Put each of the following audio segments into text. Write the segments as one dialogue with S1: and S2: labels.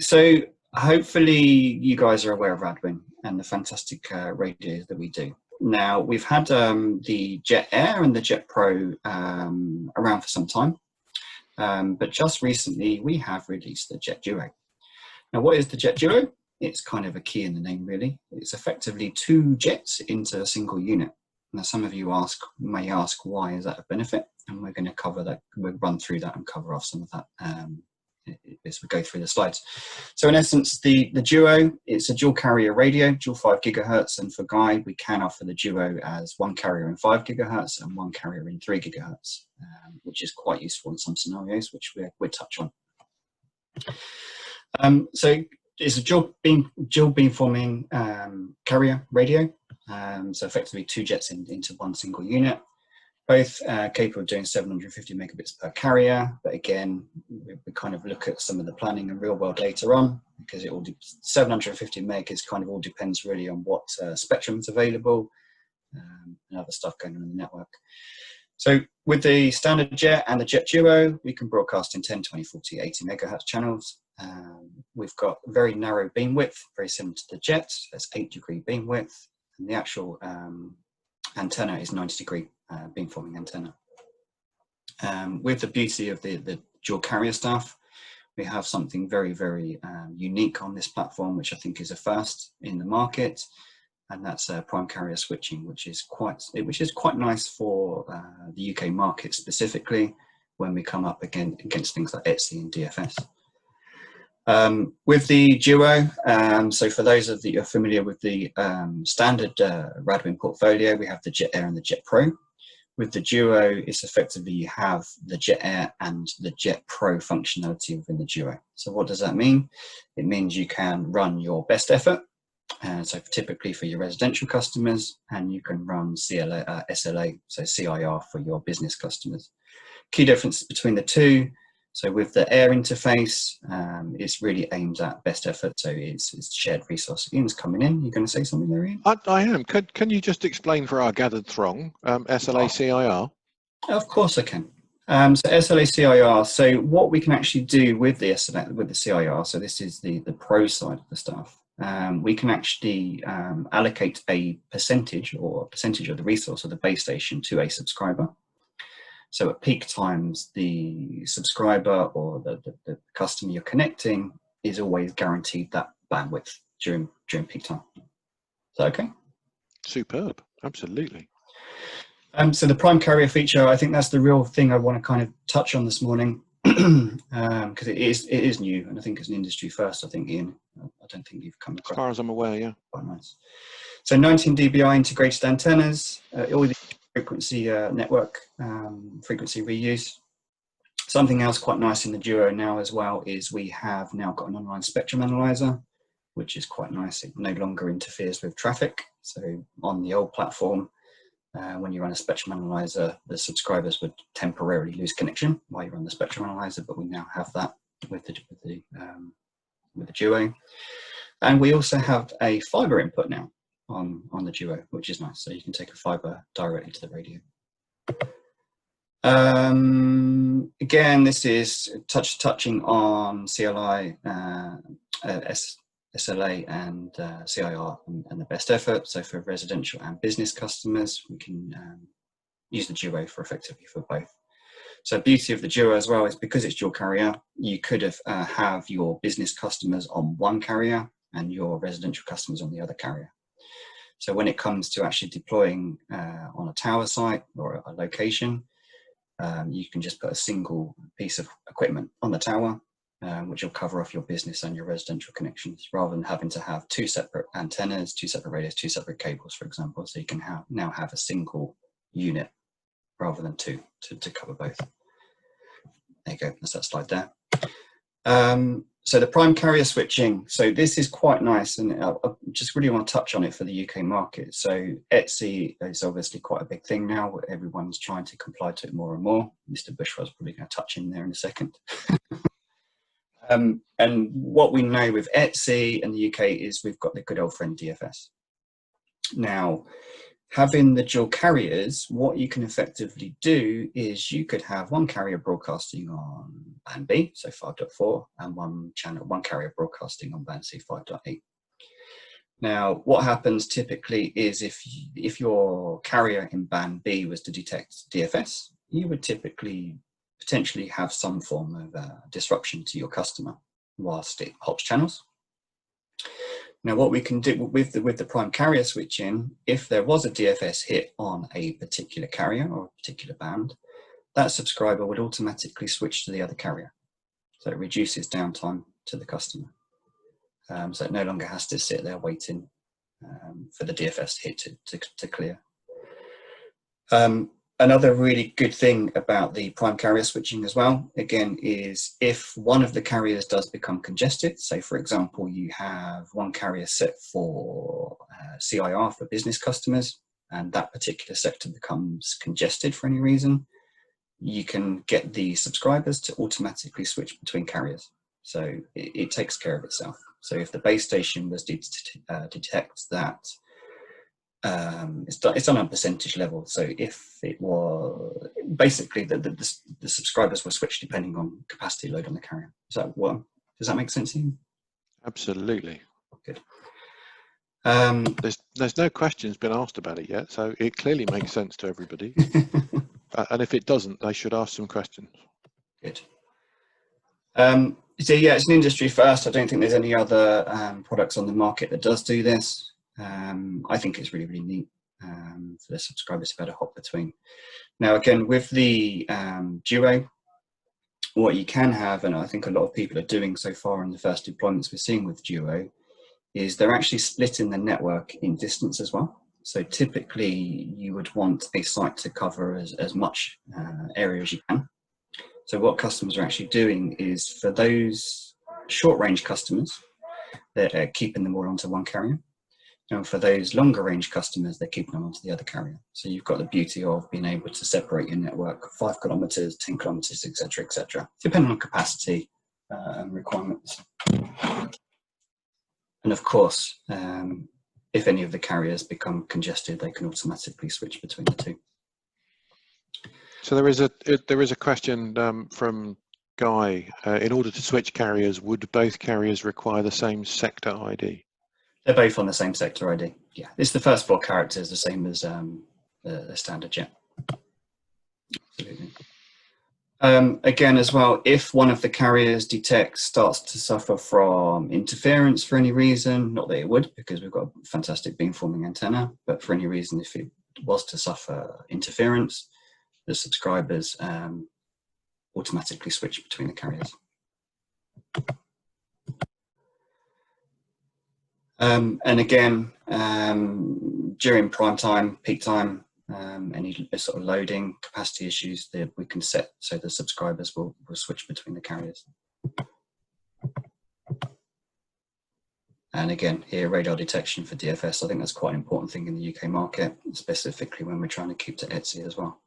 S1: So hopefully you guys are aware of RADWIN and the fantastic radios that we do. Now, we've had the Jet Air and the Jet Pro around for some time, but just recently we have released the Jet Duo. Now, what is the Jet Duo? It's kind of a key in the name, really. It's effectively two jets into a single unit. Now, some of you may ask, why is that a benefit? And we're going to cover that. We'll run through that and cover off some of that as we go through the slides. So in essence, the Duo, it's a dual carrier radio, dual 5 gigahertz. And for Guide, we can offer the Duo as one carrier in 5 gigahertz and one carrier in 3 gigahertz, which is quite useful in some scenarios, which we'll touch on. So it's a dual beamforming carrier radio. So effectively two jets into one single unit. Both capable of doing 750 megabits per carrier, but again, we kind of look at some of the planning and real world later on, because it all 750 meg is kind of all depends really on what spectrum is available and other stuff going on in the network. So with the standard jet and the Jet Duo, we can broadcast in 10, 20, 40, 80 megahertz channels. We've got very narrow beam width, very similar to the jet. That's 8-degree beam width, and the actual antenna is 90-degree beamforming antenna. With the beauty of the dual carrier stuff, we have something very, very unique on this platform, which I think is a first in the market, and that's prime carrier switching, which is quite nice for the UK market specifically when we come up against things like ETSI and DFS. With the Duo, so for those of you who are familiar with the standard RADWIN portfolio, we have the Jet Air and the Jet Pro. With the Duo, it's effectively you have the Jet Air and the Jet Pro functionality within the Duo. So what does that mean? It means you can run your best effort, so typically for your residential customers, and you can run SLA, so CIR for your business customers. Key difference between the two. So with the Air interface, it's really aimed at best effort. So it's shared resource. Ian's coming in. You're going to say something there, Ian?
S2: I am. Can you just explain for our gathered throng SLA CIR?
S1: Of course I can. So SLA CIR. So what we can actually do with the SLA, with the CIR. So this is the pro side of the stuff. We can actually allocate a percentage of the resource of the base station to a subscriber. So at peak times, the subscriber or the customer you're connecting is always guaranteed that bandwidth during peak time. Is that okay? Superb,
S2: absolutely.
S1: So the prime carrier feature, I think that's the real thing I want to kind of touch on this morning, because it is new, and I think it's an industry first. I think, Ian, I don't think you've come across.
S2: As far as I'm aware, yeah.
S1: Quite nice. So 19 dBi integrated antennas, all the frequency network frequency reuse. Something else quite nice in the Duo now as well is we have now got an online spectrum analyzer, which is quite nice. It no longer interferes with traffic. So on the old platform, when you run a spectrum analyzer, the subscribers would temporarily lose connection while you run the spectrum analyzer, but we now have that with the Duo. And we also have a fiber input now on the Duo, which is nice. So you can take a fiber directly to the radio. Again, this is touching on CLI, SLA and CIR and the best effort. So for residential and business customers, we can use the Duo effectively for both. So beauty of the Duo as well is because it's dual carrier, you could have your business customers on one carrier and your residential customers on the other carrier. So when it comes to actually deploying on a tower site or a location, you can just put a single piece of equipment on the tower, which will cover off your business and your residential connections, rather than having to have two separate antennas, two separate radios, two separate cables, for example. So you can now have a single unit rather than two to cover both. There you go, that's that slide there. So the prime carrier switching, so this is quite nice, and I just really want to touch on it for the UK market. So ETSI is obviously quite a big thing now. Everyone's trying to comply to it more and more. Mr. Bushra's probably going to touch in there in a second. And what we know with ETSI and the UK is we've got the good old friend DFS. Now, having the dual carriers, what you can effectively do is you could have one carrier broadcasting on band B, so 5.4, and one carrier broadcasting on band C, 5.8. Now, what happens typically is if your carrier in band B was to detect DFS, you would typically potentially have some form of disruption to your customer whilst it hops channels. Now, what we can do with the prime carrier switching, if there was a DFS hit on a particular carrier or a particular band, that subscriber would automatically switch to the other carrier. So it reduces downtime to the customer. So it no longer has to sit there waiting for the DFS hit to clear. Another really good thing about the prime carrier switching as well, again, is if one of the carriers does become congested, say for example, you have one carrier set for CIR for business customers, and that particular sector becomes congested for any reason, you can get the subscribers to automatically switch between carriers. So it takes care of itself. So if the base station was to detect that, it's done on a percentage level. So if it was basically the subscribers were switched depending on capacity load on the carrier. Does that make sense to you?
S2: Absolutely.
S1: Good.
S2: There's no questions been asked about it yet, so it clearly makes sense to everybody. And if it doesn't, they should ask some questions.
S1: Good. So yeah, it's an industry first. I don't think there's any other products on the market that does do this. I think it's really, really neat for the subscribers to be able to hop between. Now, again, with the Duo, what you can have, and I think a lot of people are doing so far in the first deployments we're seeing with Duo, is they're actually splitting the network in distance as well. So typically you would want a site to cover as much area as you can. So what customers are actually doing is for those short range customers, they're keeping them all onto one carrier. And for those longer range customers, they're keeping them onto the other carrier. So you've got the beauty of being able to separate your network 5 kilometers, 10 kilometers, etc., depending on capacity and requirements. And of course, if any of the carriers become congested, they can automatically switch between the two.
S2: So there is a question from Guy. In order to switch carriers, would both carriers require the same sector ID?
S1: They're both on the same sector ID. Yeah, it's the first 4 characters, the same as the standard jet. Absolutely. Again, as well, if one of the carriers starts to suffer from interference for any reason, not that it would, because we've got a fantastic beamforming antenna, but for any reason, if it was to suffer interference, the subscribers automatically switch between the carriers. And again, during prime time, peak time, any sort of loading capacity issues that we can set so the subscribers will switch between the carriers. And again, here radar detection for DFS, I think that's quite an important thing in the UK market, specifically when we're trying to keep to ETSI as well.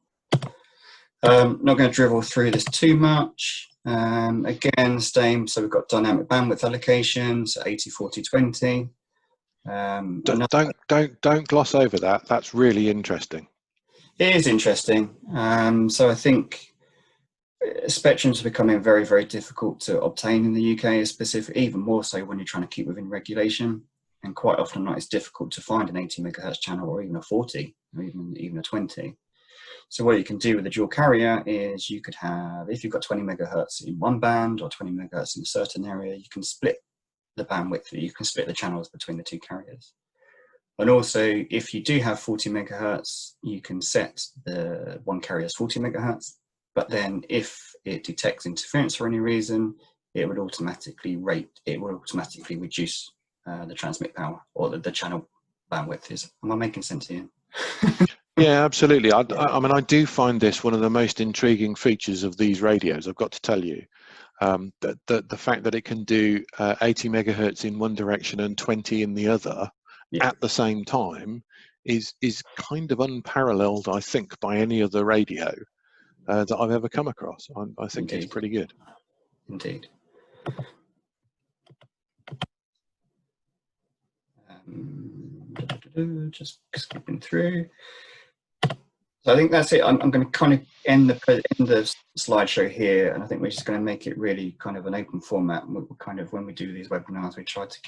S1: Not going to drivel through this too much. Again, same, so we've got dynamic bandwidth allocation, so 80, 40, 20.
S2: Don't gloss over that. That's really interesting.
S1: It is interesting. So I think spectrum's becoming very, very difficult to obtain in the UK, even more so when you're trying to keep within regulation. And quite often it's difficult to find an 80 megahertz channel or even a 40 or even a 20. So what you can do with a dual carrier is you could have, if you've got 20 megahertz in one band or 20 megahertz in a certain area, you can split the bandwidth, you can split the channels between the two carriers. And also, if you do have 40 megahertz, you can set the one carrier as 40 megahertz, but then if it detects interference for any reason, it would automatically reduce the transmit power or the channel bandwidth. Am I making sense here?
S2: Yeah, absolutely. I mean, I do find this one of the most intriguing features of these radios, I've got to tell you. The fact that it can do 80 megahertz in one direction and 20 in the other at the same time is kind of unparalleled, I think, by any other radio that I've ever come across. I think Indeed. It's pretty good.
S1: Indeed. Just skipping through. So I think that's it. I'm going to kind of end the slideshow here, and I think we're just going to make it really kind of an open format. We're kind of, when we do these webinars, we try to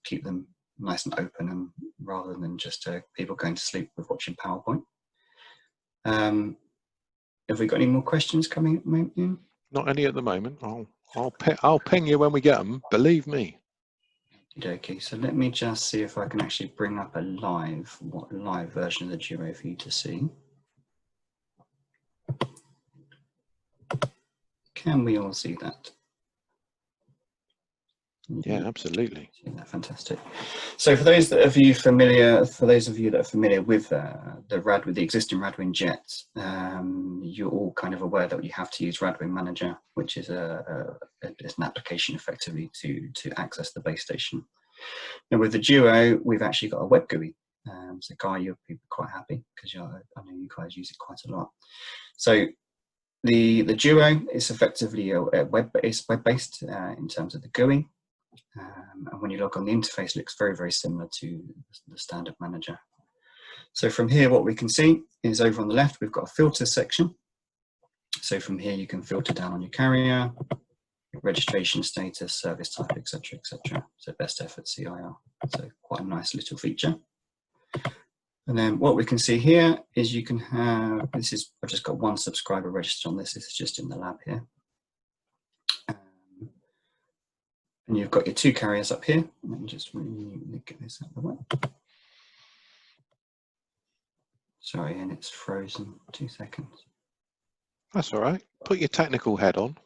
S1: keep them nice and open, and rather than just people going to sleep with watching PowerPoint. Have we got any more questions coming in?
S2: Not any at the moment. I'll ping you when we get them. Believe me.
S1: Okay, so let me just see if I can actually bring up a live version of the Duo for you to see. Can we all see that?
S2: Yeah, absolutely.
S1: Fantastic. So for those of you that are familiar with the existing RADWIN jet, you're all kind of aware that you have to use RADWIN Manager, which is it's an application effectively to access the base station. And with the Duo, we've actually got a web GUI. So Guy, you'll be quite happy because I know you guys use it quite a lot. So the Duo is effectively web-based in terms of the GUI. And when you log on, the interface looks very, very similar to the standard manager. So from here, what we can see is over on the left, we've got a filter section. So from here, you can filter down on your carrier, registration status, service type, etc., etc. So best effort CIR. So quite a nice little feature. And then what we can see here is you can have, I've just got one subscriber registered on this. This is just in the lab here. And you've got your two carriers up here. Let me just get this out of the way. Sorry, and it's frozen. 2 seconds.
S2: That's all right. Put your technical head on.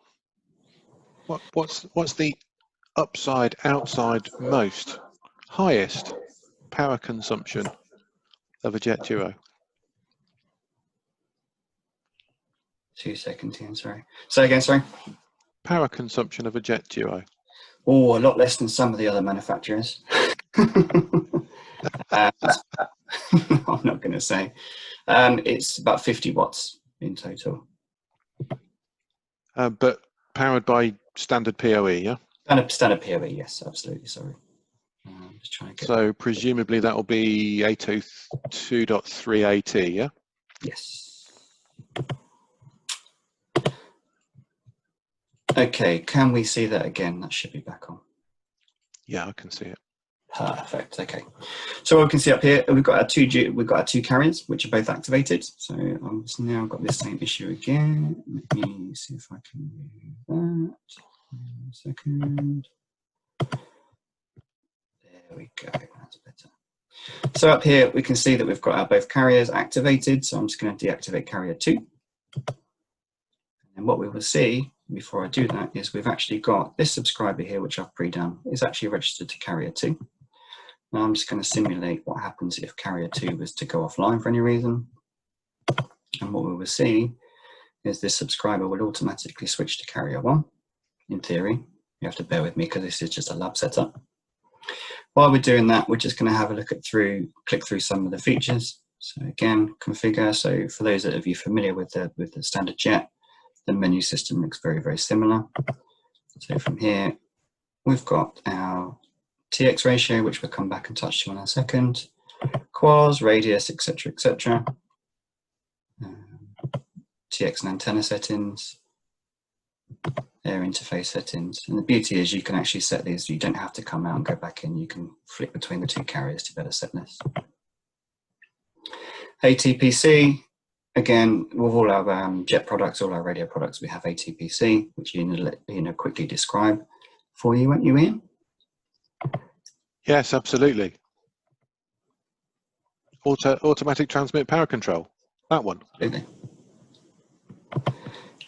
S2: What's the upside, outside, most, highest power consumption of a Jet Duo?
S1: 2 seconds, Ian, sorry. Say again, sorry. Power
S2: consumption of a Jet Duo.
S1: Oh, a lot less than some of the other manufacturers. I'm not going to say. It's about 50 watts in total.
S2: But powered by standard PoE, yeah?
S1: Standard PoE, yes, absolutely, sorry. Just trying to get
S2: so presumably that will be 802.3 AT, yeah?
S1: Yes. Okay, can we see that again? That should be back on.
S2: Yeah, I can see it.
S1: Perfect. Okay. So what we can see up here, we've got our two carriers which are both activated. So I've now got this same issue again. Let me see if I can move that. 1 second. There we go. That's better. So up here we can see that we've got our both carriers activated. So I'm just going to deactivate carrier 2. And what we will see before I do that is we've actually got this subscriber here, which I've pre-done, is actually registered to carrier 2. Now I'm just going to simulate what happens if carrier 2 was to go offline for any reason. And what we will see is this subscriber will automatically switch to carrier 1. In theory, you have to bear with me because this is just a lab setup. While we're doing that, we're just going to have a click through some of the features. So again, configure. So for those of you familiar with the standard jet, the menu system looks very, very similar. So from here, we've got our TX ratio, which we'll come back and touch on in a second, QARS, radius, etc., etc. TX and antenna settings, air interface settings. And the beauty is you can actually set these. You don't have to come out and go back in. You can flick between the two carriers to better set this. ATPC. Again, with all our jet products, all our radio products, we have ATPC, which you quickly describe for you, won't you, Ian?
S2: Yes, absolutely. Automatic transmit power control, that one.
S1: Absolutely.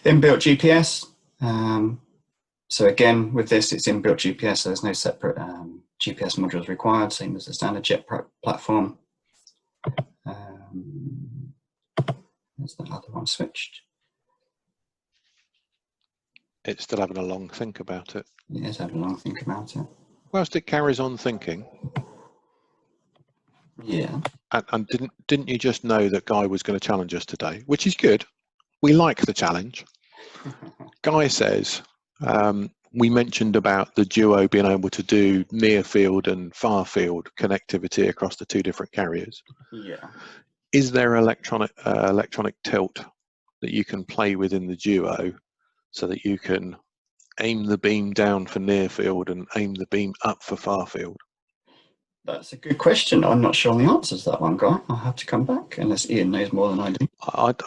S1: Inbuilt GPS. So again, with this, it's inbuilt GPS, so there's no separate GPS modules required, same as the standard jet platform. There's the other one switched.
S2: It's still having a long think about it.
S1: It is having a long think about it.
S2: Whilst it carries on thinking.
S1: Yeah.
S2: And didn't you just know that Guy was going to challenge us today, which is good. We like the challenge. Guy says, we mentioned about the Duo being able to do near field and far field connectivity across the 2 different carriers.
S1: Yeah.
S2: Is there electronic tilt that you can play with in the Duo so that you can aim the beam down for near field and aim the beam up for far field?
S1: That's a good question. I'm not sure on the answer to that one, Guy. I'll have to come back unless Ian knows more than I do.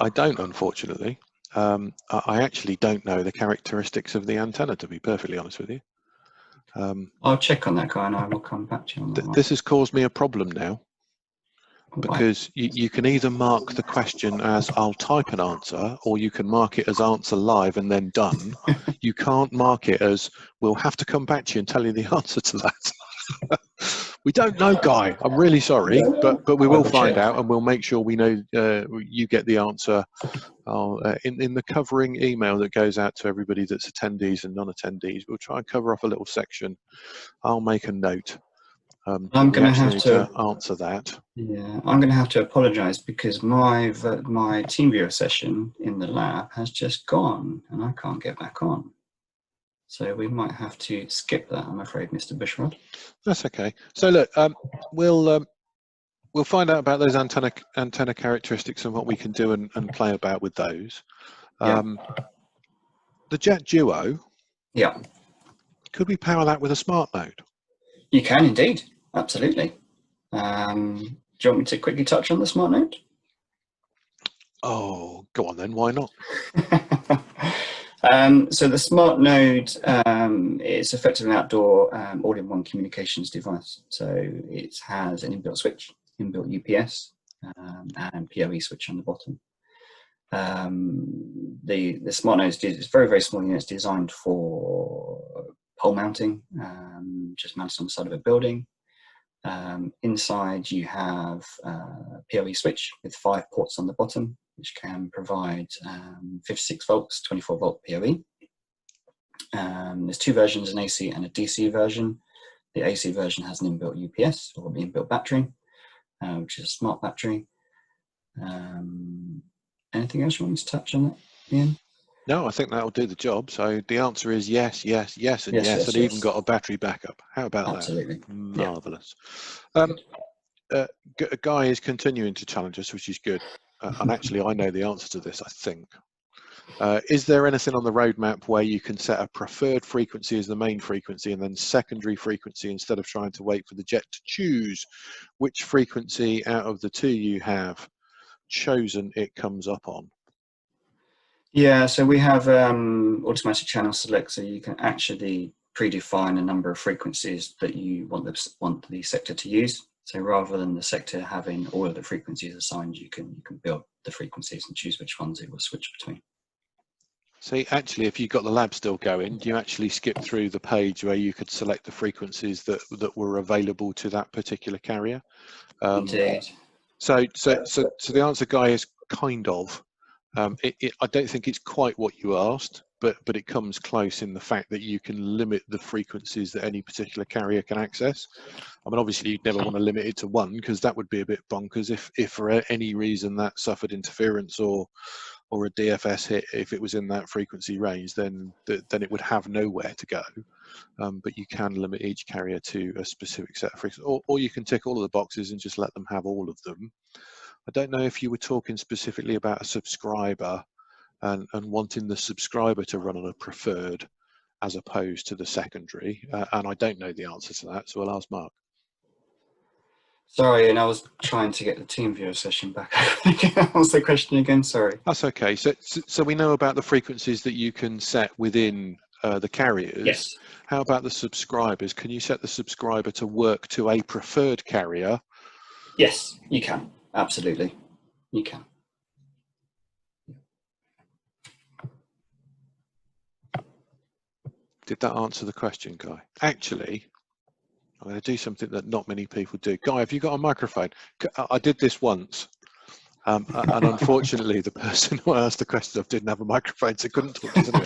S2: I don't, unfortunately. I actually don't know the characteristics of the antenna, to be perfectly honest with you.
S1: I'll check on that, Guy, and I will come back to you on that one.
S2: This has caused me a problem now, because you can either mark the question as I'll type an answer, or you can mark it as answer live and then done. You can't mark it as we'll have to come back to you and tell you the answer to that. We don't know, Guy. I'm really sorry, but we will find out, and we'll make sure we know you get the answer in the covering email that goes out to everybody that's attendees and non-attendees. We'll try and cover off a little section. I'll make a note.
S1: I'm going to have to
S2: answer that.
S1: Yeah, I'm going to have to apologise because my TeamViewer session in the lab has just gone, and I can't get back on. So we might have to skip that, I'm afraid, Mr. Bushrod.
S2: That's okay. So look, we'll find out about those antenna characteristics and what we can do and play about with those.
S1: Yeah.
S2: The Jet Duo.
S1: Yeah.
S2: Could we power that with a smart node?
S1: You can indeed, absolutely. Do you want me to quickly touch on the smart node?
S2: Oh, go on then. Why not?
S1: So the smart node is effectively an outdoor all-in-one communications device. So it has an inbuilt switch, inbuilt UPS, and PoE switch on the bottom. The smart node is very, very small unit. It's designed for pole mounting, just mounted on the side of a building. Inside you have a PoE switch with 5 ports on the bottom, which can provide 56 volts, 24 volt PoE. There's 2 versions, an AC and a DC version. The AC version has an inbuilt UPS, or the inbuilt battery, which is a smart battery. Anything else you want me to touch on that, Ian?
S2: No, I think that'll do the job. So the answer is yes, yes, yes, and yes, and even got a battery backup. How about
S1: Absolutely.
S2: that? Marvellous.
S1: Yeah.
S2: Guy is continuing to challenge us, which is good. And actually, I know the answer to this, I think. Is there anything on the roadmap where you can set a preferred frequency as the main frequency and then secondary frequency instead of trying to wait for the jet to choose which frequency out of the 2 you have chosen it comes up on?
S1: Yeah, so we have automatic channel select, so you can actually predefine a number of frequencies that you want the sector to use. So rather than the sector having all of the frequencies assigned, you can build the frequencies and choose which ones it will switch between.
S2: See, actually, if you've got the lab still going, do you actually skip through the page where you could select the frequencies that were available to that particular carrier?
S1: Indeed.
S2: So the answer, Guy, is kind of. I don't think it's quite what you asked, but it comes close in the fact that you can limit the frequencies that any particular carrier can access. I mean, obviously, you'd never want to limit it to 1 because that would be a bit bonkers if for any reason that suffered interference or a DFS hit. If it was in that frequency range, then it would have nowhere to go. But you can limit each carrier to a specific set of frequencies, or you can tick all of the boxes and just let them have all of them. I don't know if you were talking specifically about a subscriber and wanting the subscriber to run on a preferred as opposed to the secondary, and I don't know the answer to that, so I'll ask Mark.
S1: Sorry, and I was trying to get the TeamViewer session back. What's the question again? Sorry.
S2: That's okay. So we know about the frequencies that you can set within the carriers.
S1: Yes.
S2: How about the subscribers? Can you set the subscriber to work to a preferred carrier?
S1: Yes, you can. Absolutely, you can.
S2: Did that answer the question, Guy? Actually, I'm going to do something that not many people do. Guy, have you got a microphone? I did this once, and unfortunately, the person who asked the question didn't have a microphone, so couldn't talk to them.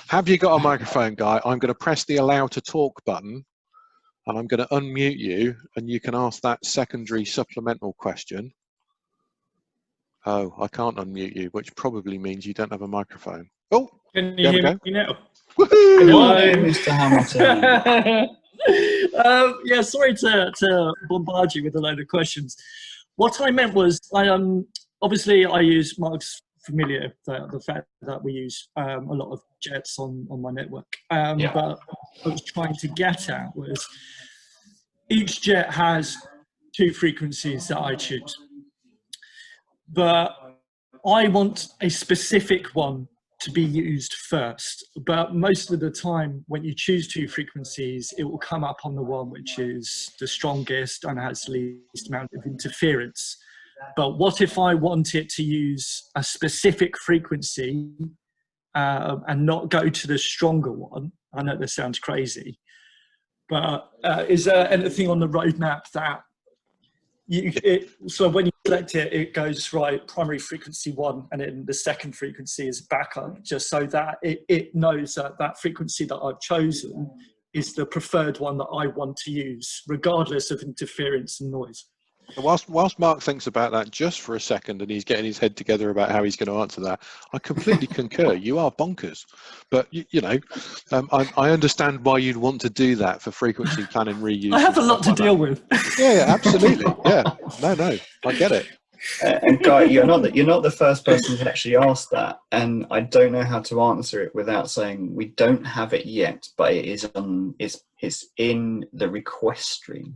S2: Have you got a microphone, Guy? I'm going to press the allow to talk button, and I'm going to unmute you, and you can ask that secondary supplemental question. Oh, I can't unmute you, which probably means you don't have a microphone. Oh,
S3: Can you
S2: there we
S3: hear
S2: go.
S3: me now?
S2: Woohoo!
S1: Hello, Mr. Hamilton.
S3: Yeah, sorry to bombard you with a load of questions. What I meant was, obviously I use Mark's familiar, the fact that we use a lot of jets on my network.
S1: Yeah.
S3: But what I was trying to get at was each jet has 2 frequencies that I choose. But I want a specific one to be used first, but most of the time when you choose 2 frequencies, it will come up on the one which is the strongest and has the least amount of interference. But what if I want it to use a specific frequency and not go to the stronger one? I know this sounds crazy, but is there anything on the roadmap that so when you select it, it goes right, primary frequency 1, and then the second frequency is backup, just so that it knows that that frequency that I've chosen is the preferred one that I want to use, regardless of interference and noise.
S2: Whilst Mark thinks about that just for a second, and he's getting his head together about how he's going to answer that, I completely concur. You are bonkers, but you know, I understand why you'd want to do that for frequency planning reuse.
S3: I have a lot to deal with.
S2: Yeah, absolutely. Yeah, no, I get it.
S1: And Guy, you're not the first person to actually ask that, and I don't know how to answer it without saying we don't have it yet, but it is it's in the request stream.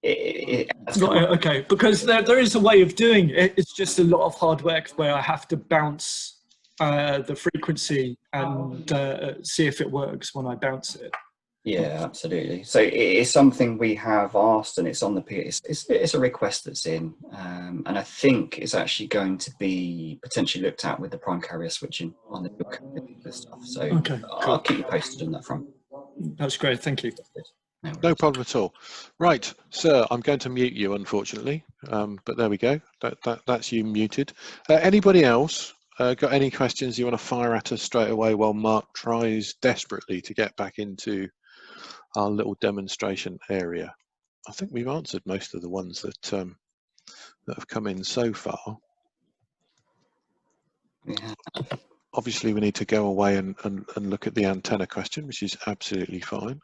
S3: Right, okay, because there is a way of doing it. It's just a lot of hard work where I have to bounce the frequency and see if it works when I bounce it.
S1: Yeah, absolutely. So it is something we have asked, and it's on the it's a request that's in, and I think it's actually going to be potentially looked at with the prime carrier switching on the stuff. So
S3: okay, cool.
S1: I'll keep you posted on that front.
S3: That's great. Thank you.
S2: No problem at all. Right, sir, I'm going to mute you, unfortunately, but there we go. That's you muted. Anybody else got any questions you want to fire at us straight away while Mark tries desperately to get back into our little demonstration area? I think we've answered most of the ones that that have come in so far.
S1: Yeah.
S2: Obviously, we need to go away and look at the antenna question, which is absolutely fine.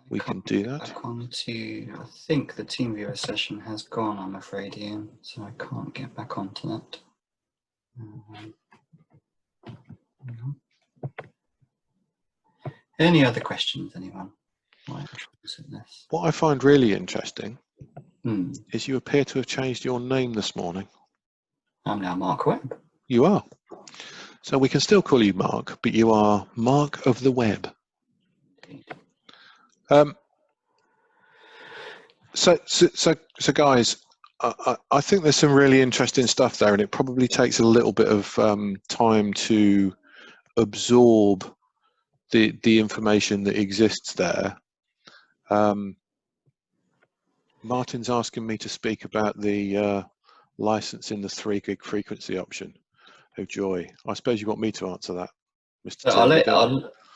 S2: We can do that.
S1: I think the TeamViewer session has gone, I'm afraid, Ian, so I can't get back onto that. Any other questions, anyone?
S2: What I find really interesting is you appear to have changed your name this morning.
S1: I'm now Mark Webb.
S2: You are. So we can still call you Mark, but you are Mark of the Web. So guys, I think there's some really interesting stuff there, and it probably takes a little bit of time to absorb the information that exists there. Martin's asking me to speak about the license in the 3 gig frequency option. Oh joy! I suppose you want me to answer that, Mr.
S1: So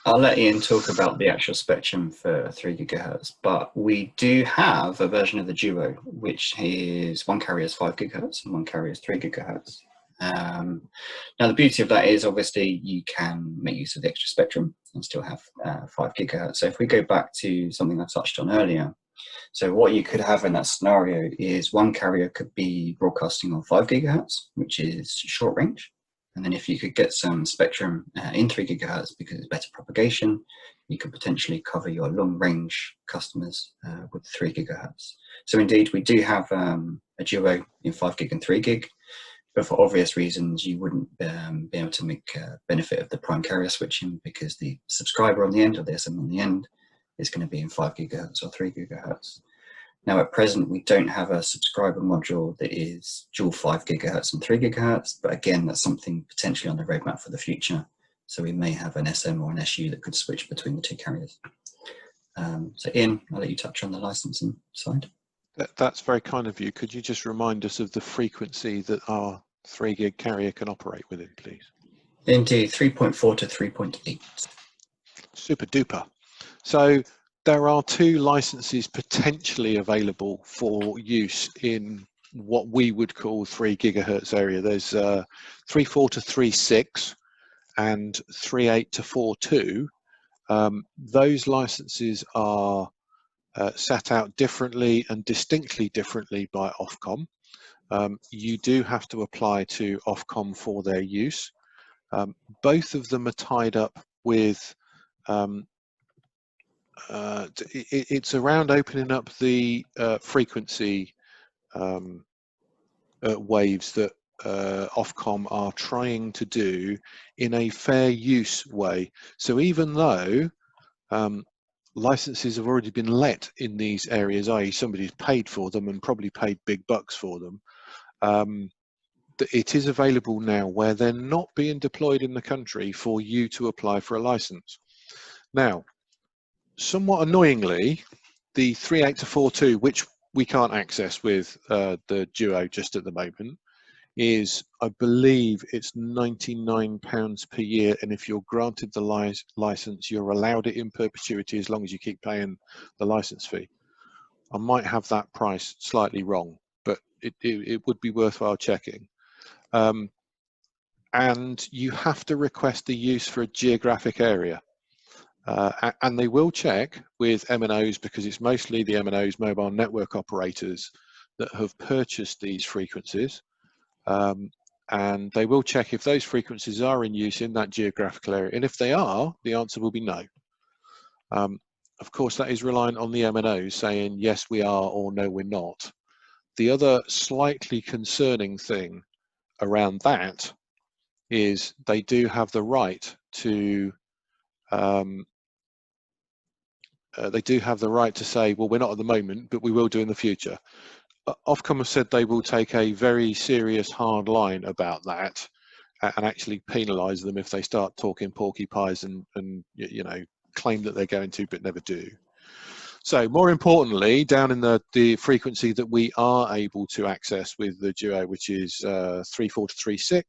S1: I'll let Ian talk about the actual spectrum for 3 gigahertz, but we do have a version of the Duo, which is one carrier is 5 gigahertz and one carrier is 3 gigahertz. Now the beauty of that is obviously you can make use of the extra spectrum and still have 5 gigahertz. So if we go back to something I touched on earlier, so what you could have in that scenario is one carrier could be broadcasting on 5 gigahertz, which is short range. And then if you could get some spectrum in 3 gigahertz because it's better propagation, you could potentially cover your long range customers with 3 gigahertz. So indeed, we do have a Duo in 5 gig and 3 gig, but for obvious reasons, you wouldn't be able to make benefit of the prime carrier switching because the subscriber on the end or the SM on the end is going to be in 5 gigahertz or 3 gigahertz. Now at present, we don't have a subscriber module that is dual 5 gigahertz and 3 gigahertz, but again, that's something potentially on the roadmap for the future. So we may have an SM or an SU that could switch between the 2 carriers. So Ian, I'll let you touch on the licensing side.
S2: That's very kind of you. Could you just remind us of the frequency that our 3 gig carrier can operate within, please?
S1: Indeed, 3.4 to 3.8.
S2: Super duper. So there are 2 licenses potentially available for use in what we would call 3 gigahertz area. There's 3.4 to 3.6, and 3.8 to 4.2, those licenses are set out differently and distinctly differently by Ofcom. You do have to apply to Ofcom for their use. Both of them are tied up with, it's around opening up the frequency waves that Ofcom are trying to do in a fair use way. So even though licenses have already been let in these areas, i.e. somebody's paid for them and probably paid big bucks for them, it is available now where they're not being deployed in the country for you to apply for a license. Now, somewhat annoyingly, the 3.8 to 4.2, which we can't access with the Duo just at the moment, is, I believe it's £99 per year, and if you're granted the license, you're allowed it in perpetuity as long as you keep paying the license fee. I might have that price slightly wrong, but it would be worthwhile checking. And you have to request the use for a geographic area. And they will check with MNOs, because it's mostly the MNOs, mobile network operators, that have purchased these frequencies. And they will check if those frequencies are in use in that geographical area. And if they are, the answer will be no. Of course, that is reliant on the MNOs saying, yes, we are, or no, we're not. The other slightly concerning thing around that is they do have the right to say, well, we're not at the moment, but we will do in the future. Ofcom have said they will take a very serious hard line about that and actually penalise them if they start talking porcupines and you know, claim that they're going to but never do. So more importantly, down in the frequency that we are able to access with the Duo, which is 3.4 to 3.6,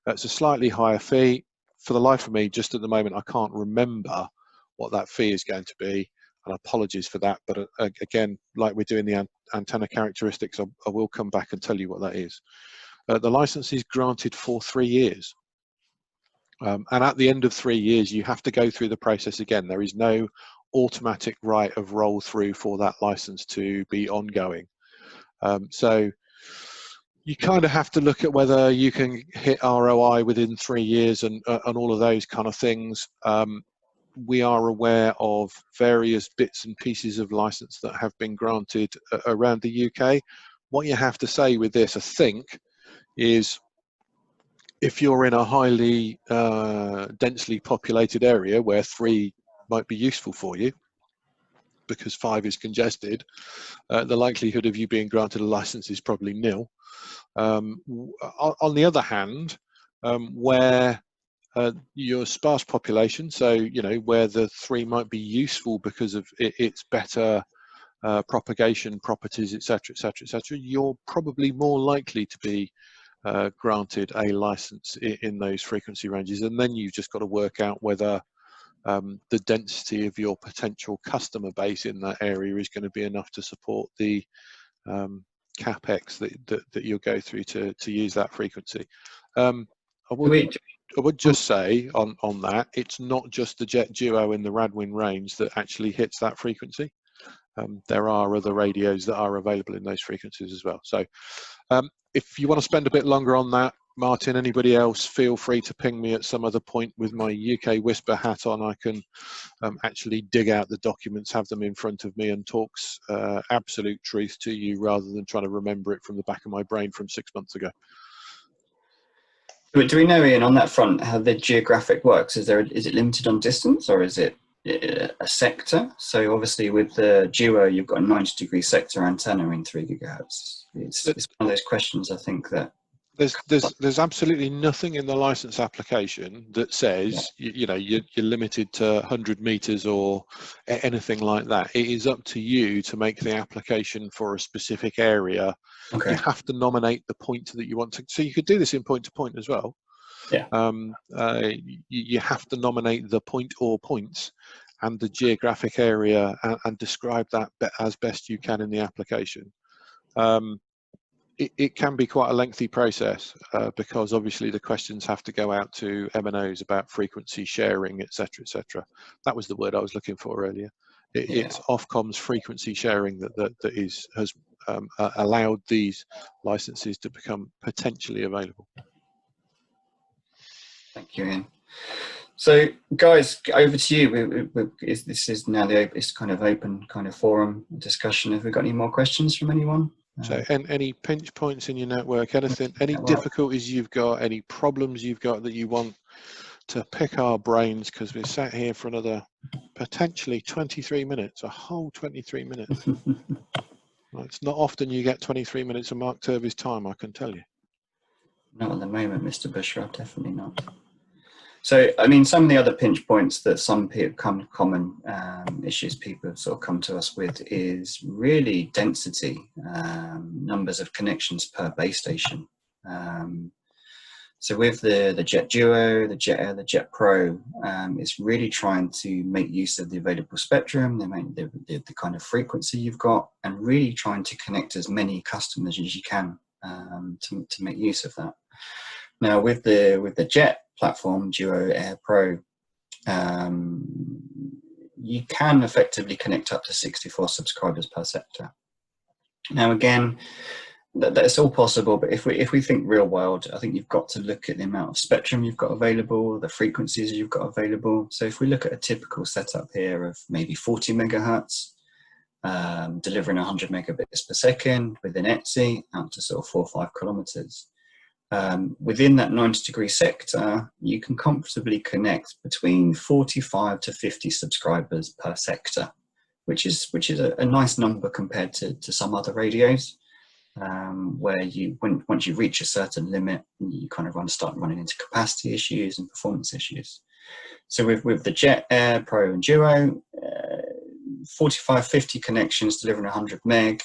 S2: that's a slightly higher fee. For the life of me, just at the moment, I can't remember what that fee is going to be, and apologies for that, but again, like we're doing the antenna characteristics, I will come back and tell you what that is. The license is granted for 3 years, and at the end of 3 years you have to go through the process again. There is no automatic right of roll through for that license to be ongoing. So you kind of have to look at whether you can hit ROI within 3 years and all of those kind of things. We are aware of various bits and pieces of license that have been granted around the UK. What you have to say with this, I think, is if you're in a highly densely populated area where 3 might be useful for you, because 5 is congested, the likelihood of you being granted a license is probably nil. On the other hand, where your sparse population, so you know where the 3 might be useful because of its better propagation properties, etc., etc., etc., you're probably more likely to be granted a license in those frequency ranges, and then you've just got to work out whether the density of your potential customer base in that area is going to be enough to support the capex that you'll go through to use that frequency. I would just say on that, it's not just the Jet Duo in the RADWIN range that actually hits that frequency. There are other radios that are available in those frequencies as well. So if you want to spend a bit longer on that, Martin, anybody else, feel free to ping me at some other point with my UK Whisper hat on. I can actually dig out the documents, have them in front of me, and talks absolute truth to you rather than trying to remember it from the back of my brain from 6 months ago.
S1: Do we know, Ian, on that front, how the geographic works? Is it limited on distance, or is it a sector? So obviously with the Duo, you've got a 90-degree sector antenna in 3 gigahertz. It's one of those questions, I think, that
S2: there's absolutely nothing in the license application that says you know you're limited to 100 meters or anything like that. It is up to you to make the application for a specific area. Okay. You have to nominate the point that you want to, so you could do this in point to point as well.
S1: Yeah.
S2: You have to nominate the point or points and the geographic area and describe that as best you can in the application. it can be quite a lengthy process because obviously the questions have to go out to MNOs about frequency sharing, etc., etc. That was the word I was looking for earlier. It's Ofcom's frequency sharing that has allowed these licenses to become potentially available.
S1: Thank you, Ian. So, guys, over to you. This is now it's kind of open kind of forum discussion. Have we got any more questions from anyone?
S2: So, any pinch points in your network, anything, any difficulties you've got, any problems you've got that you want to pick our brains, because we're sat here for another potentially 23 minutes, a whole 23 minutes. Well, it's not often you get 23 minutes of Mark Turvey's time, I can tell you.
S1: Not at the moment, Mr. Bushrod, definitely not. So, I mean, some of the other pinch points that some people common issues people sort of come to us with is really density, numbers of connections per base station. So with the Jet Duo, the Jet Air, the Jet Pro, it's really trying to make use of the available spectrum, the kind of frequency you've got, and really trying to connect as many customers as you can to make use of that. Now with the Jet platform, Duo, Air, Pro, you can effectively connect up to 64 subscribers per sector. Now again, that's all possible, but if we think real world, I think you've got to look at the amount of spectrum you've got available, the frequencies you've got available. So if we look at a typical setup here of maybe 40 megahertz, delivering 100 megabits per second with an ETSI out to sort of 4 or 5 kilometers. Within that 90-degree sector, you can comfortably connect between 45 to 50 subscribers per sector, which is a nice number compared to some other radios. Where once you reach a certain limit, you kind of start running into capacity issues and performance issues. So with the Jet, Air, Pro and Duo, 45-50 connections delivering 100 meg,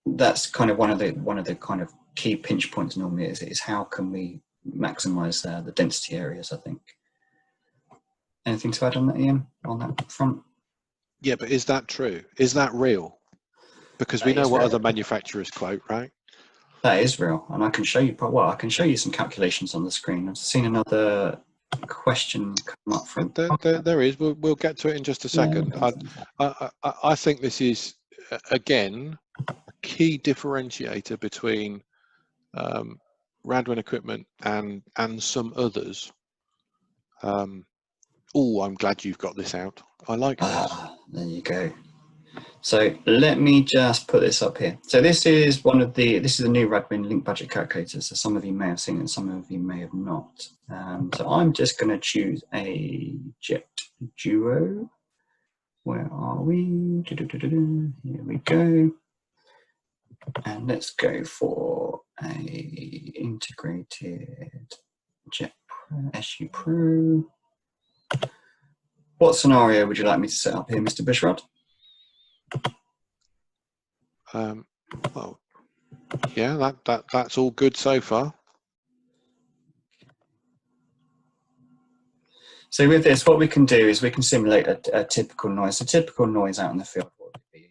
S1: that's kind of one of the kind of key pinch points normally is how can we maximize the density areas, I think. Anything to add on that, Ian, on that front?
S2: Yeah, but is that true? Is that real? Because we know what other manufacturers quote, right?
S1: That is real, and I can show you. Well, I can show you some calculations on the screen. I've seen another question come up from.
S2: There is. We'll get to it in just a second.
S1: Yeah,
S2: I think this is again a key differentiator between RADWIN equipment and some others. Oh, I'm glad you've got this out. I like this.
S1: There you go. So let me just put this up here. So this is this is a new RADWIN link budget calculator. So some of you may have seen it, some of you may have not. So I'm just going to choose a Jet Duo. Where are we? Here we go. And let's go for a integrated Jet Pro, SU Pro. What scenario would you like me to set up here, Mr. Bushrod?
S2: Well, yeah, that's all good so far.
S1: So with this, what we can do is we can simulate a typical noise. A typical noise out in the field would be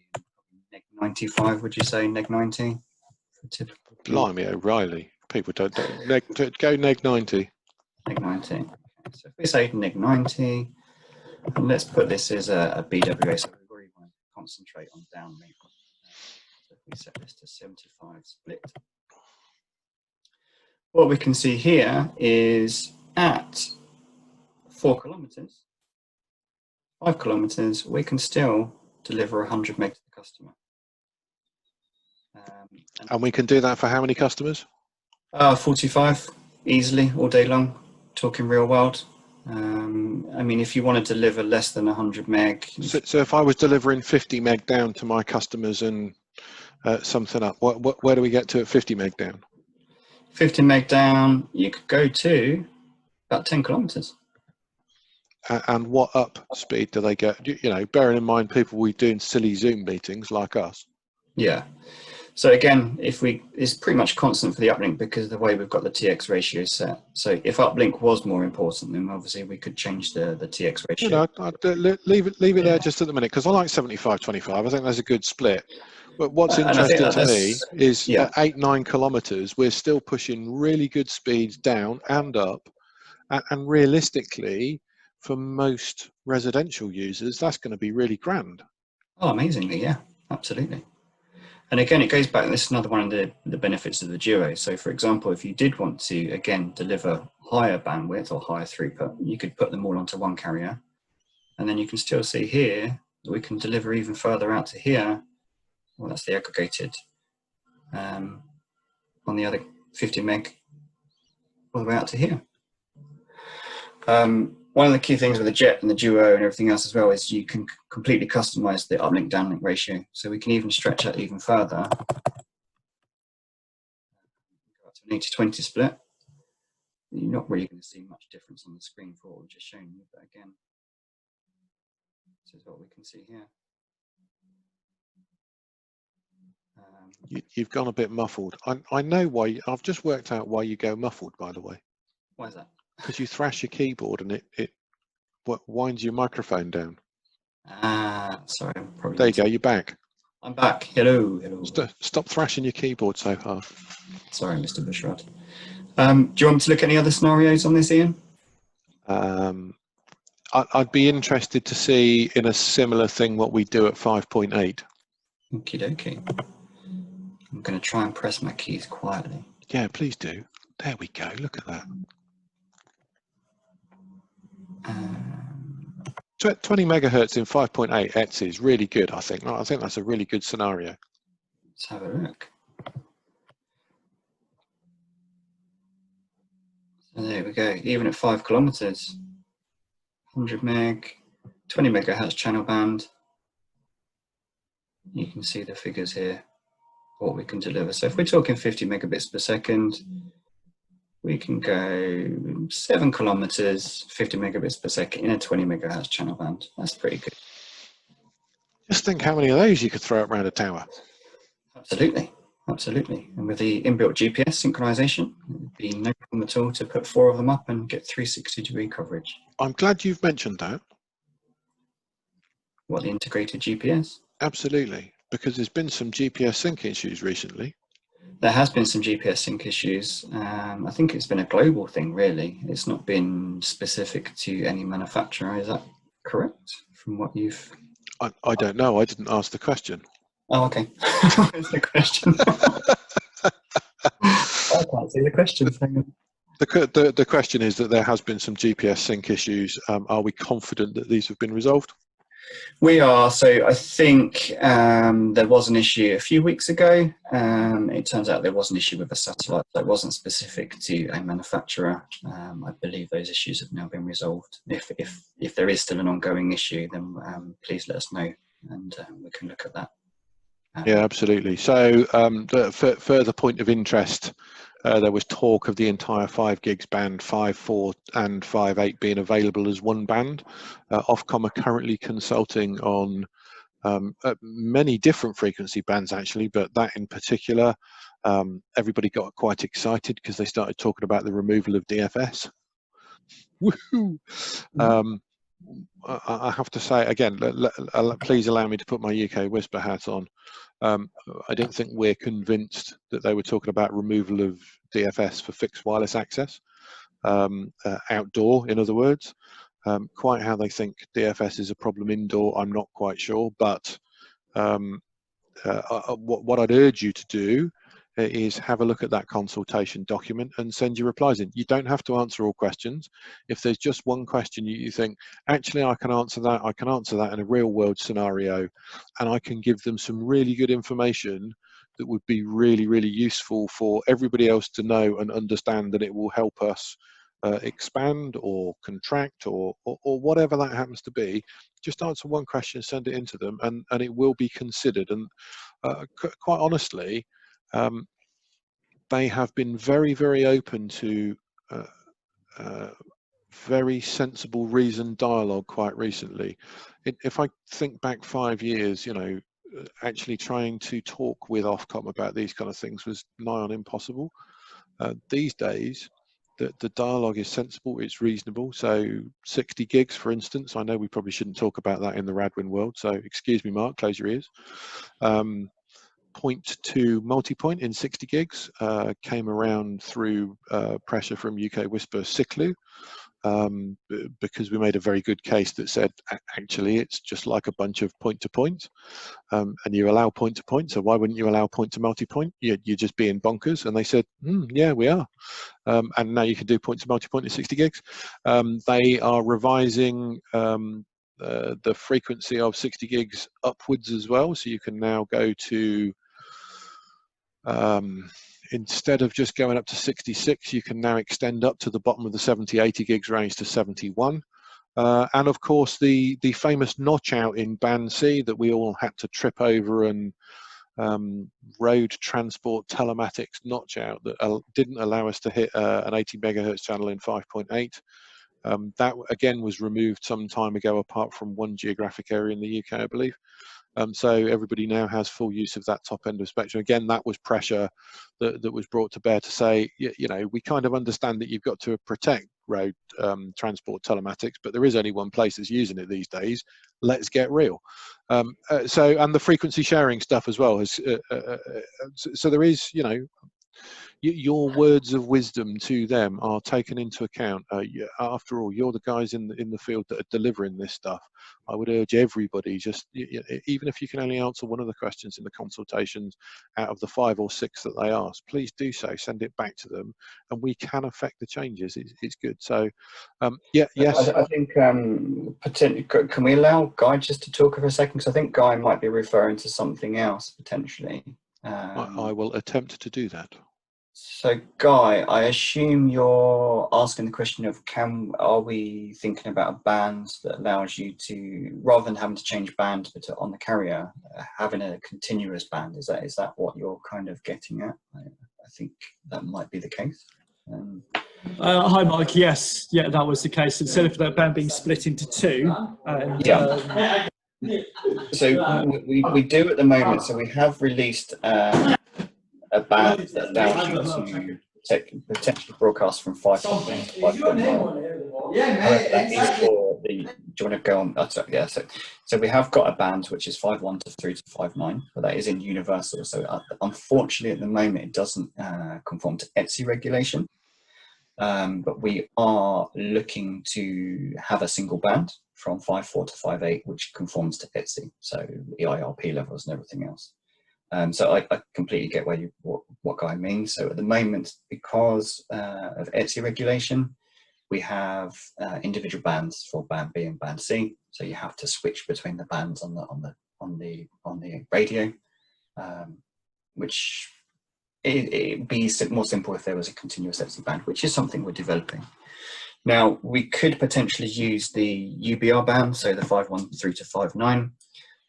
S1: neg 95, would you say, neg 90?
S2: Blimey O'Reilly, people don't go neg 90. Neg
S1: 90. Okay. So if we say neg 90, and let's put this as a BWA, so we really want to concentrate on downlink. So if we set this to 75 split, what we can see here is at 4 kilometers, 5 kilometers, we can still deliver 100 meg to the customer.
S2: And we can do that for how many customers?
S1: 45 easily all day long, talking real world. I mean, if you want to deliver less than 100 meg.
S2: So if I was delivering 50 meg down to my customers and something up, where do we get to at 50 meg down?
S1: 50 meg down, you could go to about 10 kilometers.
S2: And what up speed do they get? You know, bearing in mind people we doing silly Zoom meetings like us.
S1: Yeah. So again, it's pretty much constant for the uplink because of the way we've got the TX ratio set. So if uplink was more important, then obviously we could change the TX ratio.
S2: You know, I'd leave it there just at the minute, because I like 75-25. I think that's a good split. But what's interesting to me is at 8-9 kilometers, we're still pushing really good speeds down and up. And realistically, for most residential users, that's going to be really grand.
S1: Oh, amazingly, yeah, absolutely. And again, it goes back, this is another one of the benefits of the Duo. So for example, if you did want to, again, deliver higher bandwidth or higher throughput, you could put them all onto one carrier. And then you can still see here that we can deliver even further out to here. Well, that's the aggregated on the other 50 meg all the way out to here. One of the key things with the Jet and the Duo and everything else as well is you can completely customize the uplink downlink ratio. So we can even stretch that even further. Go up to an 80-20 split. You're not really going to see much difference on the screen for what we've just shown you, but again, this is what we can see here.
S2: You've gone a bit muffled. I know why. I've just worked out why you go muffled, by the way.
S1: Why is that?
S2: Because you thrash your keyboard and it winds your microphone down.
S1: Sorry, I'm probably.
S2: There you go. You're back.
S1: I'm back. Hello, hello.
S2: Stop thrashing your keyboard so hard.
S1: Sorry, Mr. Bushrod. Do you want me to look at any other scenarios on this, Ian?
S2: I'd be interested to see in a similar thing what we do at 5.8.
S1: Okie dokie. I'm going to try and press my keys quietly.
S2: Yeah, please do. There we go. Look at that. 20 megahertz in 5.8 Hz is really good, I think. I think that's a really good scenario.
S1: Let's have a look. So there we go. Even at 5 kilometers, 100 meg, 20 megahertz channel band. You can see the figures here, what we can deliver. So if we're talking 50 megabits per second, we can go 7 kilometers, 50 megabits per second in a 20 megahertz channel band. That's pretty good.
S2: Just think how many of those you could throw around a tower.
S1: Absolutely, absolutely. And with the inbuilt GPS synchronization, it would be no problem at all to put 4 of them up and get 360-degree coverage.
S2: I'm glad you've mentioned that.
S1: What, the integrated GPS?
S2: Absolutely, because there's been some GPS sync issues recently.
S1: There has been some GPS sync issues. I think it's been a global thing, really. It's not been specific to any manufacturer. Is that correct from what you've...
S2: I don't know. I didn't ask the question.
S1: Oh, okay. Where's the question? I can't see the question.
S2: The question is that there has been some GPS sync issues. Are we confident that these have been resolved?
S1: We are. So I think there was an issue a few weeks ago. It turns out there was an issue with a satellite that wasn't specific to a manufacturer. I believe those issues have now been resolved. If there is still an ongoing issue, then please let us know and we can look at that.
S2: Yeah, absolutely. So further point of interest, there was talk of the entire 5 gigs band, 5.4 and 5.8 being available as one band. Ofcom are currently consulting on many different frequency bands actually, but that in particular, everybody got quite excited because they started talking about the removal of DFS. Woohoo! I have to say again, please allow me to put my UK Whisper hat on. I don't think we're convinced that they were talking about removal of DFS for fixed wireless access, outdoor, in other words. Quite how they think DFS is a problem indoor, I'm not quite sure, but what I'd urge you to do is have a look at that consultation document and send your replies in. You don't have to answer all questions. If there's just one question you think, actually I can answer that in a real world scenario, and I can give them some really good information that would be really, really useful for everybody else to know and understand, that it will help us expand or contract or whatever that happens to be. Just answer one question, send it into them, and it will be considered. And quite honestly, they have been very, very open to very sensible, reasoned dialogue quite recently. If I think back 5 years, you know, actually trying to talk with Ofcom about these kind of things was nigh on impossible. These days, the dialogue is sensible, it's reasonable. So 60 gigs, for instance, I know we probably shouldn't talk about that in the RADWIN world, so excuse me, Mark, close your ears. Point to multi-point in 60 gigs came around through pressure from UK Whisper Ciclu, because we made a very good case that said, actually, it's just like a bunch of point-to-point, and you allow point-to-point, so why wouldn't you allow point-to-multi-point? You're just being bonkers. And they said, yeah, we are. And now you can do point-to-multi-point in 60 gigs. They are revising the frequency of 60 gigs upwards as well, so you can now go to instead of just going up to 66, you can now extend up to the bottom of the 70-80 gigs range to 71. And of course, the famous notch out in band C that we all had to trip over, and road transport telematics notch out that didn't allow us to hit an 80 megahertz channel in 5.8. That again was removed some time ago, apart from one geographic area in the UK, I believe. So everybody now has full use of that top end of spectrum. Again, that was pressure that was brought to bear to say, you know, we kind of understand that you've got to protect road transport telematics, but there is only one place that's using it these days. Let's get real. And the frequency sharing stuff as well has, so there is, you know, your words of wisdom to them are taken into account. After all, you're the guys in the field that are delivering this stuff. I would urge everybody, just even if you can only answer one of the questions in the consultations out of the 5 or 6 that they ask, please do so. Send it back to them, and we can affect the changes. It's good. So, yeah, yes.
S1: I think potentially, can we allow Guy just to talk for a second? Because I think Guy might be referring to something else potentially.
S2: I will attempt to do that.
S1: So, Guy, I assume you're asking the question of are we thinking about a band that allows you to, rather than having to change band but on the carrier, having a continuous band? Is that what you're kind of getting at? I think that might be the case.
S3: Hi, Mike. Yes, yeah, that was the case. Instead of that band being split into 2. And,
S1: so we do at the moment. So we have released a band that allows you to potentially broadcast from 5.1 to 5.9. That is for the. Do you want to go on? Sorry, yeah. So we have got a band which is 5.1 to 3 to 5.9, but that is in universal. So unfortunately, at the moment, it doesn't conform to ETSI regulation. But we are looking to have a single band from 5.4 to 5.8, which conforms to ETSI, so EIRP levels and everything else. So I completely get what Guy means. So at the moment, because of ETSI regulation, we have individual bands for band B and band C. So you have to switch between the bands on the radio, which it'd be more simple if there was a continuous ETSI band, which is something we're developing. Now we could potentially use the UBR band, so the 5.1 through to 5.9.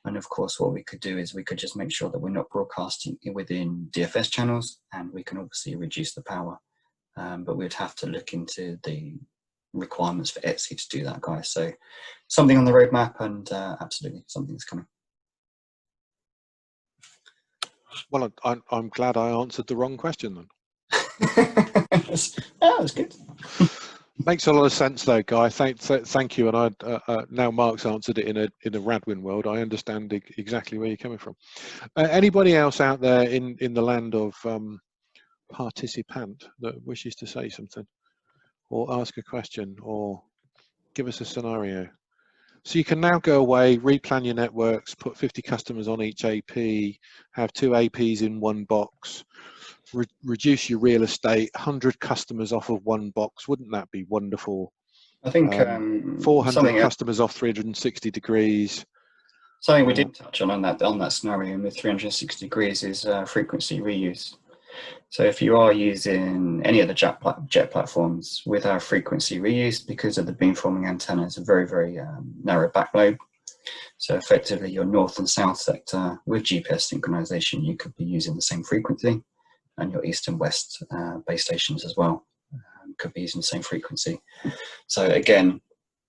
S1: And of course, what we could do is we could just make sure that we're not broadcasting within DFS channels, and we can obviously reduce the power. But we'd have to look into the requirements for ETSI to do that, guys. So something on the roadmap, and absolutely something that's coming.
S2: Well, I'm glad I answered the wrong question then.
S1: That was good.
S2: Makes a lot of sense though, Guy. Thank you. And now Mark's answered it in a RADWIN world. I understand exactly where you're coming from. Anybody else out there in the land of participant that wishes to say something, or ask a question, or give us a scenario? So you can now go away, replan your networks, put 50 customers on each AP, have 2 APs in one box, reduce your real estate, 100 customers off of one box. Wouldn't that be wonderful?
S1: I think
S2: 400 customers off 360 degrees.
S1: Something we did touch on that scenario with 360 degrees is frequency reuse. So if you are using any of the jet platforms with our frequency reuse, because of the beamforming antenna, it's a very, very narrow backlobe. So effectively your north and south sector with GPS synchronization, you could be using the same frequency, and your east and west base stations as well could be using the same frequency. So again,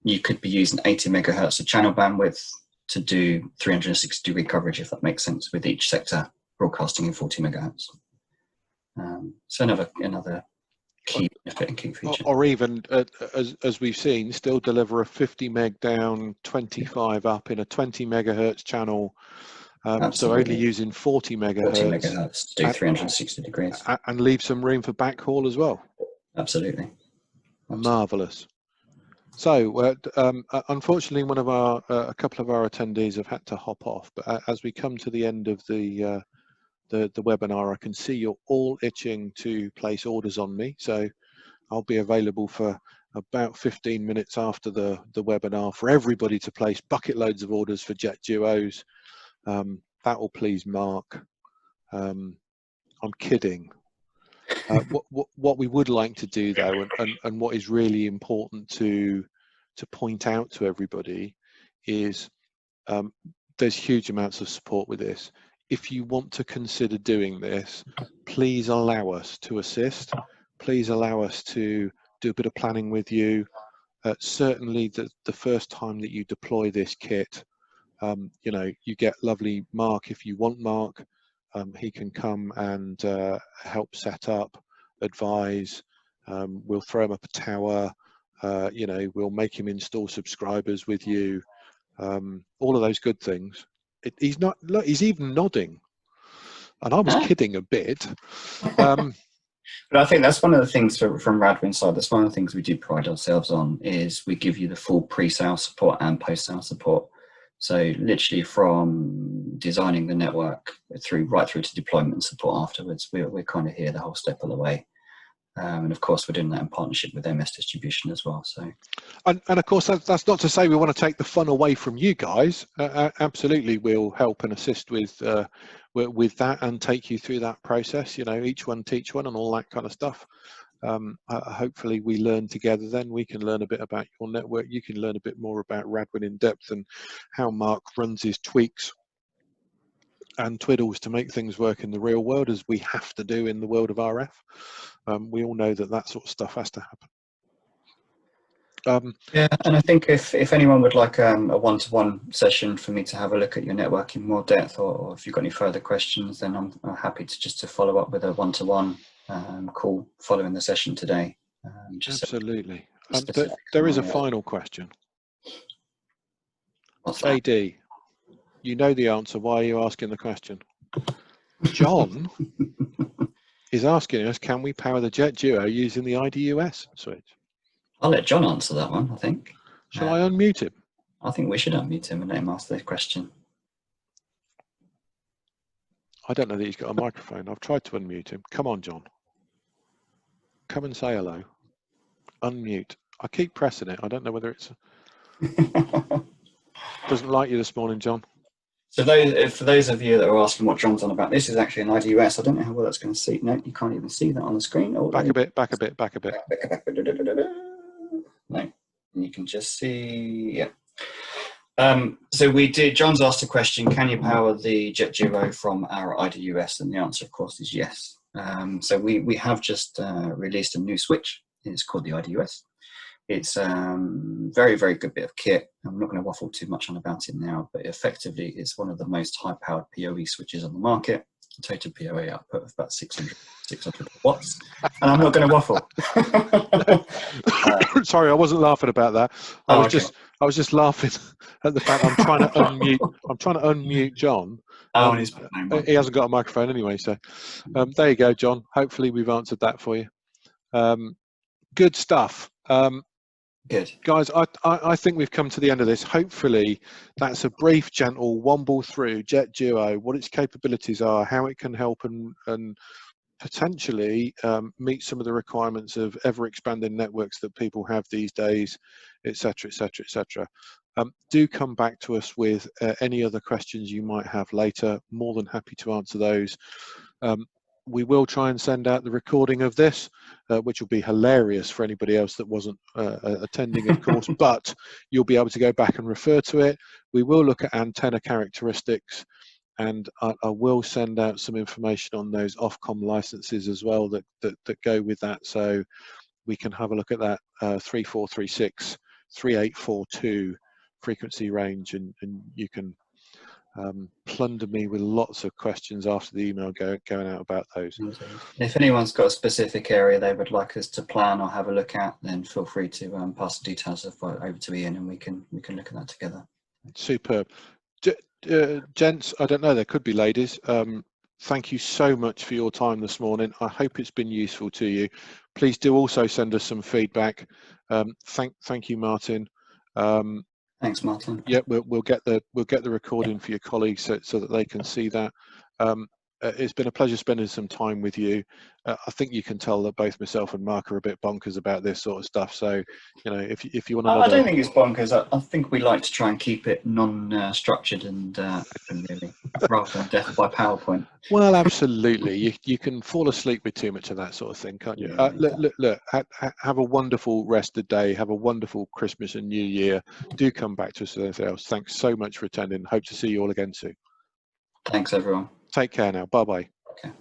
S1: you could be using 80 megahertz of channel bandwidth to do 360-degree coverage, if that makes sense, with each sector broadcasting in 40 megahertz. So another key benefit and key feature.
S2: Or even, as we've seen, still deliver a 50 meg down, 25 up in a 20 megahertz channel. So only using 40 megahertz.
S1: 40 megahertz to do 360 degrees.
S2: And leave some room for backhaul as well.
S1: Absolutely.
S2: Marvelous. So, unfortunately, a couple of our attendees have had to hop off. But as we come to the end of the webinar, I can see you're all itching to place orders on me. So, I'll be available for about 15 minutes after the webinar for everybody to place bucket loads of orders for Jet Duos. That will please Mark. I'm kidding. What we would like to do though, and what is really important to point out to everybody is there's huge amounts of support with this. If you want to consider doing this, please allow us to assist. Please allow us to do a bit of planning with you. Certainly the first time that you deploy this kit, you know, you get lovely Mark. If you want Mark, he can come and help set up, advise. We'll throw him up a tower. You know, we'll make him install subscribers with you. All of those good things. He's not. Look, he's even nodding, and I was kidding a bit.
S1: But I think that's one of the things from RADWIN side. That's one of the things we do pride ourselves on, is we give you the full pre-sale support and post-sale support. So literally from designing the network right through to deployment support afterwards, we're kind of here the whole step of the way. And of course, we're doing that in partnership with MS Distribution as well. So,
S2: and of course, that's not to say we want to take the fun away from you guys. Absolutely, we'll help and assist with that and take you through that process. You know, each one teach one and all that kind of stuff. Hopefully, we learn together. Then we can learn a bit about your network. You can learn a bit more about RADWIN in depth and how Mark runs his tweaks and twiddles to make things work in the real world, as we have to do in the world of RF. We all know that sort of stuff has to happen.
S1: Yeah, and I think if anyone would like a one-to-one session for me to have a look at your network in more depth, or if you've got any further questions, then I'm happy to follow up with a one-to-one call following the session today.
S2: Absolutely. There is a final question.
S1: What's that?
S2: JD, you know the answer. Why are you asking the question? John is asking us, can we power the Jet Duo using the IDUS switch?
S1: I'll let John answer that one, I think.
S2: Shall I unmute him?
S1: I think we should unmute him and let him ask the question.
S2: I don't know that he's got a microphone. I've tried to unmute him. Come on, John. Come and say hello. Unmute. I keep pressing it. I don't know whether it's... Doesn't like you this morning, John.
S1: So for those of you that are asking what John's on about, this is actually an IDUS. I don't know how well that's going to see. No, you can't even see that on the screen. Oh,
S2: back a bit, back a bit, back a bit.
S1: No, you can just see, yeah. So John's asked a question, can you power the Jet Duo from our IDUS? And the answer, of course, is yes. So we have just released a new switch. It's called the IDUS. It's very, very good bit of kit. I'm not going to waffle too much on about it now, but effectively it's one of the most high-powered PoE switches on the market. A total PoE output of about 600 watts. And I'm not going to waffle.
S2: Sorry, I wasn't laughing about that. I was just laughing at the fact I'm trying to unmute John. He hasn't got a microphone anyway, so there you go, John. Hopefully we've answered that for you. Good stuff.
S1: Good.
S2: Guys, I think we've come to the end of this. Hopefully that's a brief, gentle womble through Jet Duo, what its capabilities are, how it can help and potentially meet some of the requirements of ever-expanding networks that people have these days, etc., etc., etc. Do come back to us with any other questions you might have later. More than happy to answer those. We will try and send out the recording of this, which will be hilarious for anybody else that wasn't attending, of course, but you'll be able to go back and refer to it. We will look at antenna characteristics, and I will send out some information on those Ofcom licenses as well that go with that, so we can have a look at that 3436 3842 frequency range, and you can plunder me with lots of questions after the email going out about those.
S1: If anyone's got a specific area they would like us to plan or have a look at, then feel free to pass the details over to Ian, and we can look at that together.
S2: Superb. Gents, I don't know, there could be ladies. Thank you so much for your time this morning. I hope it's been useful to you. Please do also send us some feedback. Thank you, Martin.
S1: Thanks, Martin.
S2: Yeah, we'll get the recording for your colleagues so that they can see that. It's been a pleasure spending some time with you. I think you can tell that both myself and Mark are a bit bonkers about this sort of stuff. So, you know, if you want another...
S1: I don't think it's bonkers. I think we like to try and keep it non-structured and open, really, rather than death by PowerPoint.
S2: Well, absolutely. You can fall asleep with too much of that sort of thing, can't you?
S1: Yeah,
S2: Look. Have a wonderful rest of the day. Have a wonderful Christmas and New Year. Do come back to us with anything else. Thanks so much for attending. Hope to see you all again soon.
S1: Thanks, everyone.
S2: Take care now. Bye-bye.
S1: Okay.